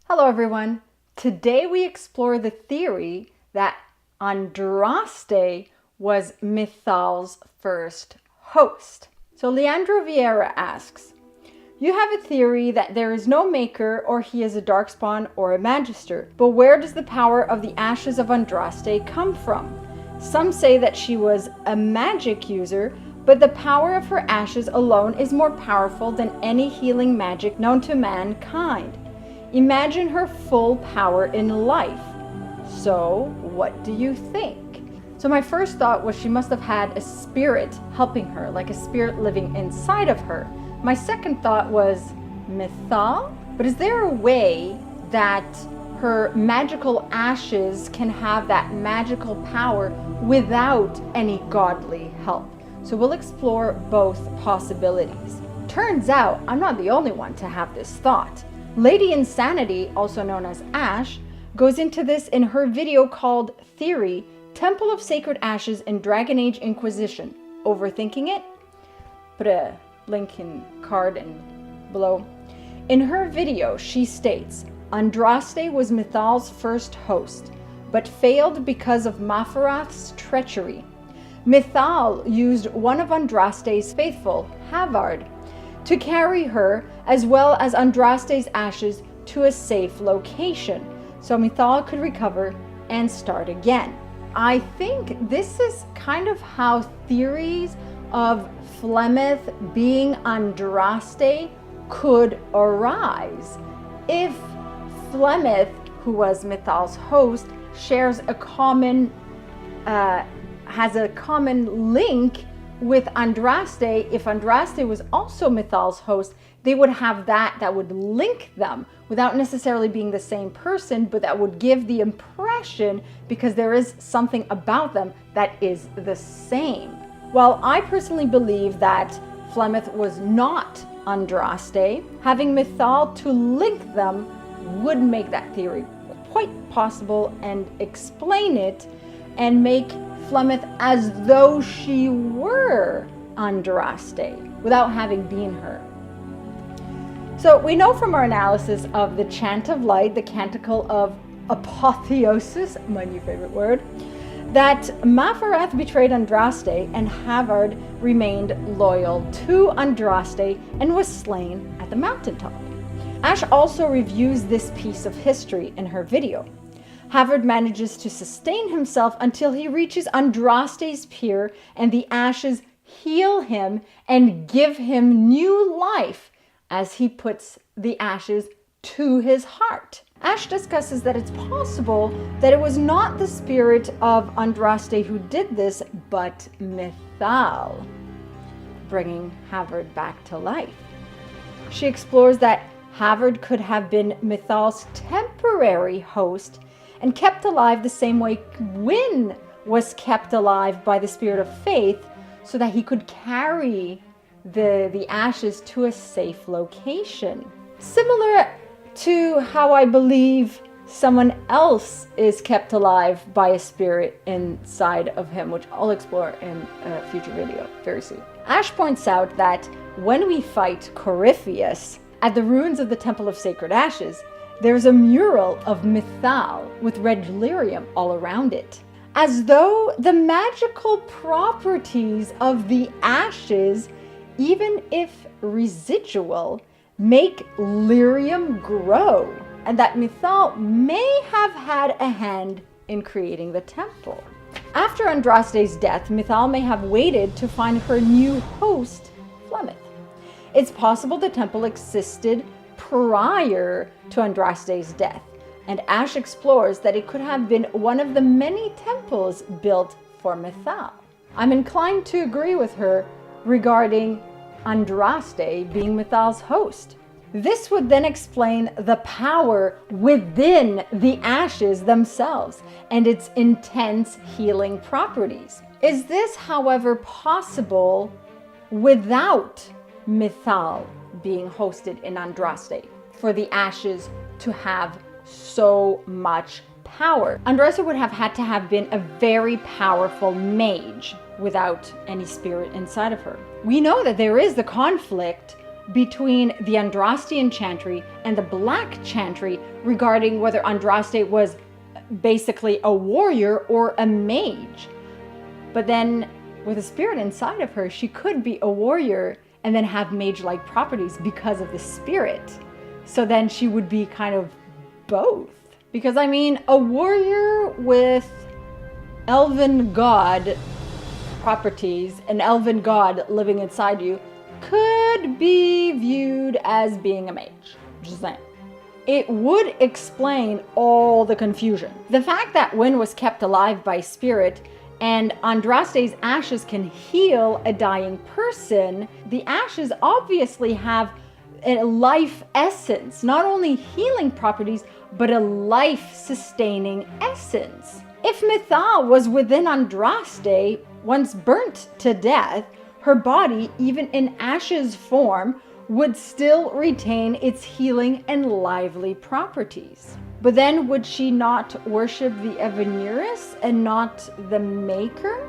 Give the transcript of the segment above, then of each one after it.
Hello everyone. Today we explore the theory that Andraste was Mithal's first host. So Leandro Vieira asks, you have a theory that there is no maker, or he is a darkspawn or a magister, but where does the power of the ashes of Andraste come from? Some say that she was a magic user, but the power of her ashes alone is more powerful than any healing magic known to mankind. Imagine her full power in life. So, what do you think? So my first thought was she must have had a spirit helping her, like a spirit living inside of her. My second thought was Mithal? But is there a way that her magical ashes can have that magical power without any godly help? So we'll explore both possibilities. Turns out I'm not the only one to have this thought. Lady Insanity, also known as Ash, goes into this in her video called Theory, Temple of Sacred Ashes in Dragon Age Inquisition. Overthinking it? Put a link in card and below. In her video, she states, Andraste was Mithal's first host, but failed because of Mafarath's treachery. Mithal used one of Andraste's faithful, Havard, to carry her as well as Andraste's ashes to a safe location, so Mithal could recover and start again. I think this is kind of how theories of Flemeth being Andraste could arise. If Flemeth, who was Mithal's host, shares a common, has a common link with Andraste, if Andraste was also Mithal's host, they would have that would link them without necessarily being the same person, but that would give the impression, because there is something about them that is the same. While I personally believe that Flemeth was not Andraste, having Mithal to link them would make that theory quite possible and explain it and make Flemeth as though she were Andraste without having been her. So we know from our analysis of the Chant of Light, the Canticle of Apotheosis, my new favorite word, that Mafarath betrayed Andraste and Havard remained loyal to Andraste and was slain at the mountaintop. Ash also reviews this piece of history in her video. Havard manages to sustain himself until he reaches Andraste's pier, and the ashes heal him and give him new life as he puts the ashes to his heart. Ash discusses that it's possible that it was not the spirit of Andraste who did this, but Mithal, bringing Havard back to life. She explores that Havard could have been Mithal's temporary host and kept alive the same way Gwyn was kept alive by the spirit of faith, so that he could carry the ashes to a safe location. Similar to how I believe someone else is kept alive by a spirit inside of him, which I'll explore in a future video very soon. Ash points out that when we fight Corypheus at the ruins of the Temple of Sacred Ashes, there's a mural of Mithal with red lyrium all around it, as though the magical properties of the ashes, even if residual, make lyrium grow, and that Mithal may have had a hand in creating the temple. After Andraste's death, Mithal may have waited to find her new host, Flemeth. It's possible the temple existed prior to Andraste's death, and Ash explores that it could have been one of the many temples built for Mithal. I'm inclined to agree with her regarding Andraste being Mithal's host. This would then explain the power within the ashes themselves and its intense healing properties. Is this, however, possible without Mithal being hosted in Andraste, for the ashes to have so much power? Andraste would have had to have been a very powerful mage without any spirit inside of her. We know that there is the conflict between the Andrastian chantry and the Black chantry regarding whether Andraste was basically a warrior or a mage. But then with a spirit inside of her, she could be a warrior and then have mage-like properties because of the spirit. So then she would be kind of both. Because I mean, a warrior with elven god properties, an elven god living inside you, could be viewed as being a mage. Just saying. It would explain all the confusion. The fact that Wynn was kept alive by spirit and Andraste's ashes can heal a dying person, the ashes obviously have a life essence, not only healing properties, but a life-sustaining essence. If Mythal was within Andraste, once burnt to death, her body, even in ashes form, would still retain its healing and lively properties. But then would she not worship the Eveneris and not the Maker?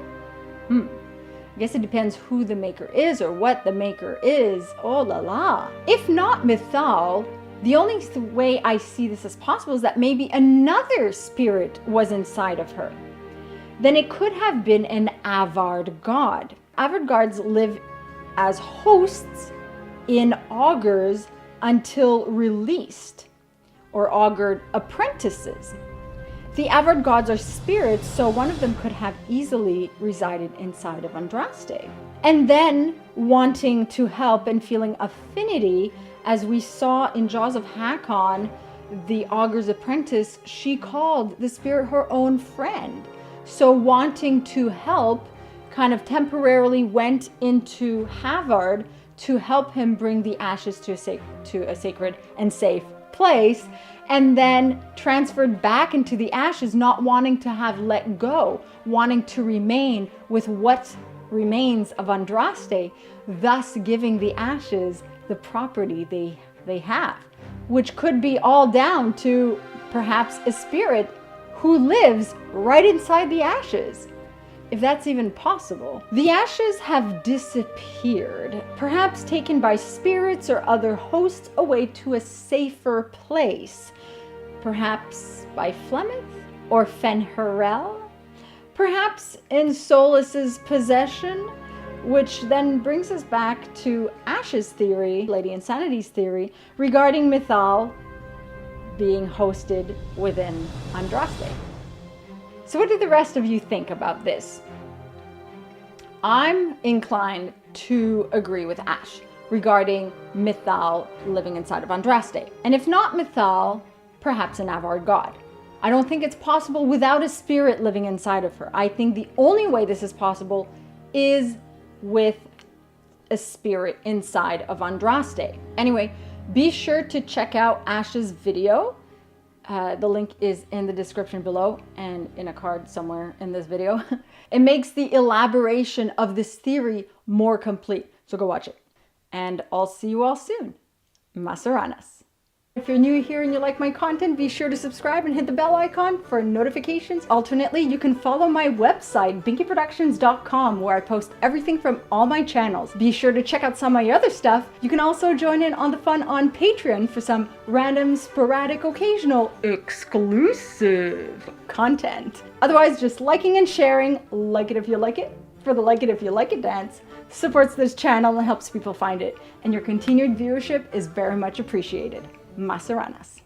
I guess it depends who the Maker is or what the Maker is. Oh la la. If not Mythal, the only way I see this as possible is that maybe another spirit was inside of her. Then it could have been an Avard god. Avard gods live as hosts in augurs until released, or augured apprentices. The Avard gods are spirits, so one of them could have easily resided inside of Andraste. And then wanting to help and feeling affinity, as we saw in Jaws of Hakon, the augur's apprentice, she called the spirit her own friend. So wanting to help, kind of temporarily went into Havard to help him bring the ashes to a sacred and safe place, and then transferred back into the ashes, not wanting to have let go, wanting to remain with what remains of Andraste, thus giving the ashes the property they have, which could be all down to perhaps a spirit who lives right inside the ashes, if that's even possible. The ashes have disappeared, perhaps taken by spirits or other hosts away to a safer place, perhaps by Flemeth or Fen'Harel, perhaps in Solas's possession, which then brings us back to Ash's theory, Lady Insanity's theory, regarding Mythal being hosted within Andraste. So what do the rest of you think about this? I'm inclined to agree with Ash regarding Mythal living inside of Andraste. And if not Mythal, perhaps an Avard god. I don't think it's possible without a spirit living inside of her. I think the only way this is possible is with a spirit inside of Andraste. Anyway, be sure to check out Ash's video. The link is in the description below and in a card somewhere in this video. It makes the elaboration of this theory more complete. So go watch it. And I'll see you all soon. Masaranas. If you're new here and you like my content, be sure to subscribe and hit the bell icon for notifications. Alternately, you can follow my website, binkyproductions.com, where I post everything from all my channels. Be sure to check out some of my other stuff. You can also join in on the fun on Patreon for some random, sporadic, occasional, exclusive content. Otherwise, just liking and sharing, like it if you like it, for the like it if you like it dance, supports this channel and helps people find it. And your continued viewership is very much appreciated. Masaranas.